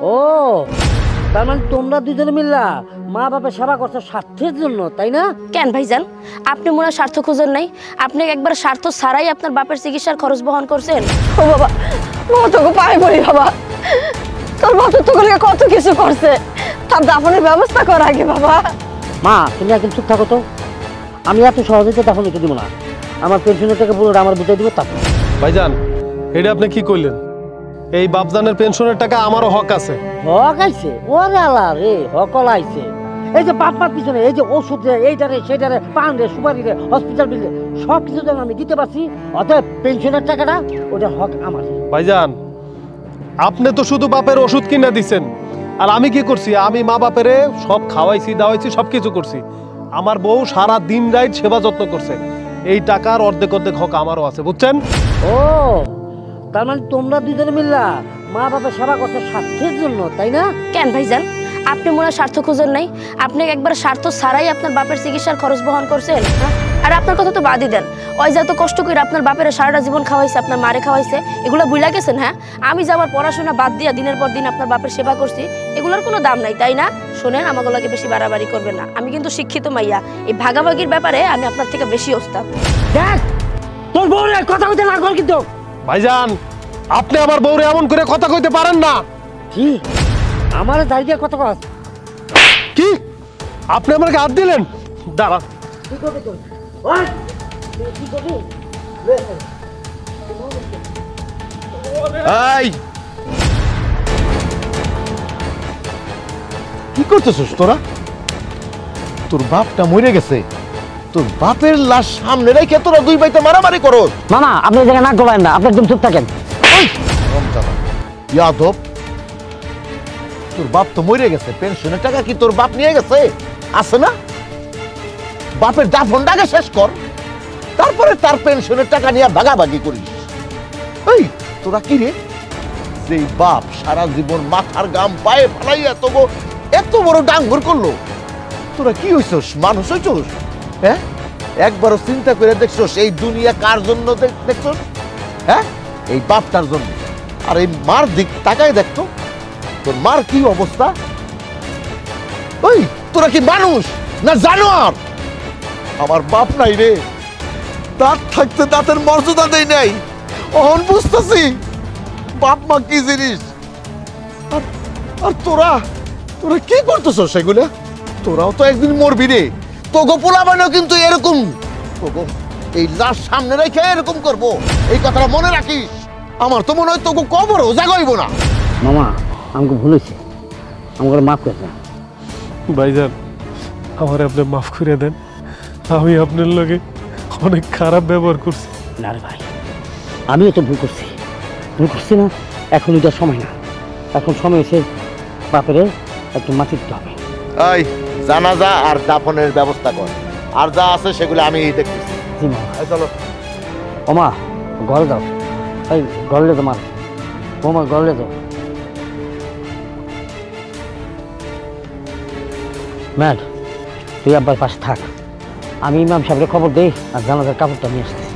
ও তার মানে তোমরা দুজনে মিল্লা মা বাবার সেবা করছো স্বার্থের জন্য, তাই না? কেন ভাইজান, আপনি মনে হয় স্বার্থ খুঁজেন নাই? আপনি একবার স্বার্থ ছাড়াই আপনার বাপের চিকিৎসার খরচ বহন করছেন। ও বাবা, তোকে পায়ে পড়ি বাবা, তোর বাপ তো তোকে কত কিছু করছে, তার দাফনের ব্যবস্থা কর আগে বাবা। মা তুমি একদম চুপ থাকো তো, আমি এত সহজে তো দাফন দিতে দিব না। আমার পেনশনের টাকা পুরোটা আমার বুঝাই দিব। তারপর ভাইজান এটা আপনি কি কইলেন? এই বাপজানের পেনশনের টাকা আমারও হক আছে। হক আইছে? ওরে আল্লাহ রে, হকল আইছে। এই যে বাপমার পিছনে এই যে ওষুধ রে, এইটারে সেইটারে, পান রে, সুপারি রে, হসপিটাল বিল রে, সব কিছু যেন আমি দিতে পারছি, অতএব পেনশনের টাকাটা ওটার হক আমার। ভাইজান আপনি তো শুধু বাপের ওষুধ কিনে দিচ্ছেন, আর আমি কি করছি? আমি মা বাপেরে সব খাওয়াইছি দাওয়াইছি, সব কিছু করছি। আমার বউ সারা দিন রাত সেবা যত্ন করছে। এই টাকার অর্ধেক অর্ধেক হক আমারও আছে, বুঝছেন? ও তার মানে তোমরা দুজনে মিল্লা মা বাবার সেবা করছো স্বার্থের জন্য, তাই না? কেন ভাইজান, আপনি মনে হয় স্বার্থ খুঁজেন নাই? আপনি একবার স্বার্থ ছাড়াই আপনার বাপের চিকিৎসার খরচ বহন করছেন। আর আপনার কথা তো বাদই দেন, ওই যত কষ্ট করে আপনার বাপের সারাটা জীবন খাওয়াইছে, আপনার মারে খাওয়াইছে, এগুলো বুঝলা গেছেন? হ্যাঁ, আমি যে আমার পড়াশোনা বাদ দিয়া দিনের পর দিন আপনার বাপের সেবা করছি, এগুলোর কোনো দাম নাই, তাই না? শোনেন, আমাগুলোকে বেশি বাড়াবাড়ি করবেন না। আমি কিন্তু শিক্ষিত মাইয়া, এই ভাগাভাগির ব্যাপারে আমি আপনার থেকে বেশি ওস্তাদ। দেখ তোর বউরে কথা কইতে না কর কিন্তু। ভাইজান আপনি আমার বউরে এমন করে কথা কইতে পারেন না। কি আমার দাঁড়িয়ে কথা কস? কি আপনি আমাকে হাত দিলেন? দাঁড়া। কি করবি তুই? ওই কি করবি? এই কি করতেছিস তোরা? তোর বাপটা মরে গেছে, তোর বাপের লাশ সামনে রেখে তোরা দুই ভাইতে মারামারি করো। মামা আপনি জায়গায় নাক গলায়েন না, আপনি একদম চুপ থাকেন। ইয়াদব, তোর বাপ তো মরে গেছে, পেনশনের টাকা কি তোর বাপ নিয়ে গেছে? আছে না? বাপের দাফনটাকে শেষ কর, তারপরে তার পেনশনের টাকা নিয়ে ভাগাভাগি করিস। এই তোরা কি রে, যেই বাপ সারা জীবন মাথার গাম পায়ে ফালাইয়া তোকে এত বড় ডাঙ্গর করলো, তোরা কি হইছস? মানুষ হইছস? হ্যাঁ, একবারও চিন্তা করে দেখছস এই দুনিয়া কার জন্য দেখছস? হ্যাঁ, এই বাপটার জন্য। আর এই মার দিক তাকায় দেখতো, তোর মার কি অবস্থা। ওই তোরা কি মানুষ না জানোয়ার? আমার বাপ নাই রে, দাঁত থাকতে দাঁতের মর্যাদা দেই নাই। অহন বুঝতেছি বাপ মা কি জিনিস। আর তোরা তোরা কি করতেছ সেগুলা? তোরাও তো একদিন মরবি রে। তোগো পোলাবানও কিন্তু এরকম, তোগো এই লাশ সামনে রেখে এরকম করবো, এই কথাটা মনে রাখিস। আমার তো মনে হয় তোকে কবরও জাগাইব না। মামা আমাকে ভুল হয়েছে, আমাকে মাফ করে দেন। ভাইজান আমার আপনি মাফ করে দেন, আমি আপনার লগে অনেক খারাপ ব্যবহার করছি। না রে ভাই, আমিও তো ভুল করছি না। এখন এটা সময় না, এখন সময় এসে বাপেরে একটু মাটি দিতে হবে। এই জানাজা আর দাফনের ব্যবস্থা কর, আর যা আছে সেগুলো আমি দেখতেছি। জি মামা। চলো। ও মা ঘরে যাও, এই ঘরে তো মার, ও মা ঘরে যাও। ম্যাড তুই আব্বার পাশে থাক, আমি ইমাম সাহেবের খবর দেই আর জানাজার কাপড়টা নিয়ে আসতেছি।